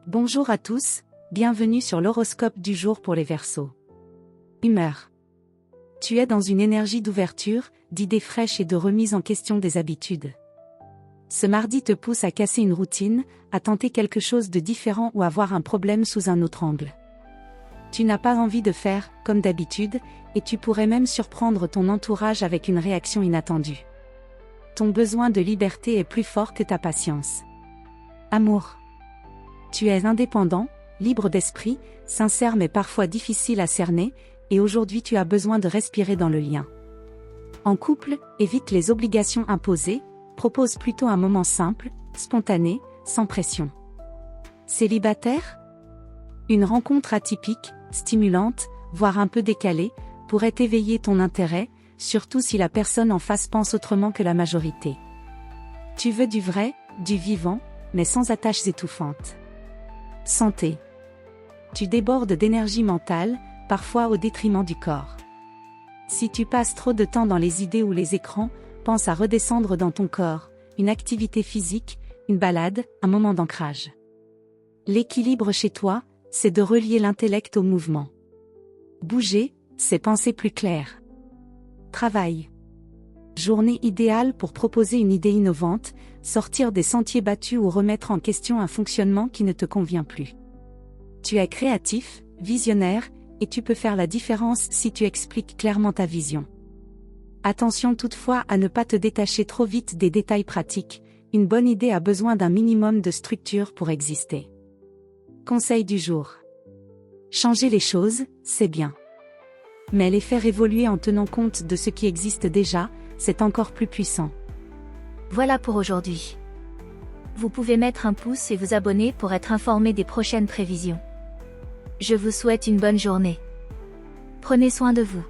Bonjour à tous, bienvenue sur l'horoscope du jour pour les Verseaux. Humeur. Tu es dans une énergie d'ouverture, d'idées fraîches et de remise en question des habitudes. Ce mardi te pousse à casser une routine, à tenter quelque chose de différent ou à voir un problème sous un autre angle. Tu n'as pas envie de faire, comme d'habitude, et tu pourrais même surprendre ton entourage avec une réaction inattendue. Ton besoin de liberté est plus fort que ta patience. Amour. Tu es indépendant, libre d'esprit, sincère mais parfois difficile à cerner, et aujourd'hui tu as besoin de respirer dans le lien. En couple, évite les obligations imposées, propose plutôt un moment simple, spontané, sans pression. Célibataire ? Une rencontre atypique, stimulante, voire un peu décalée, pourrait éveiller ton intérêt, surtout si la personne en face pense autrement que la majorité. Tu veux du vrai, du vivant, mais sans attaches étouffantes. Santé. Tu débordes d'énergie mentale, parfois au détriment du corps. Si tu passes trop de temps dans les idées ou les écrans, pense à redescendre dans ton corps, une activité physique, une balade, un moment d'ancrage. L'équilibre chez toi, c'est de relier l'intellect au mouvement. Bouger, c'est penser plus clair. Travail. Journée idéale pour proposer une idée innovante, sortir des sentiers battus ou remettre en question un fonctionnement qui ne te convient plus. Tu es créatif, visionnaire, et tu peux faire la différence si tu expliques clairement ta vision. Attention toutefois à ne pas te détacher trop vite des détails pratiques, une bonne idée a besoin d'un minimum de structure pour exister. Conseil du jour. Changer les choses, c'est bien. Mais les faire évoluer en tenant compte de ce qui existe déjà, c'est encore plus puissant. Voilà pour aujourd'hui. Vous pouvez mettre un pouce et vous abonner pour être informé des prochaines prévisions. Je vous souhaite une bonne journée. Prenez soin de vous.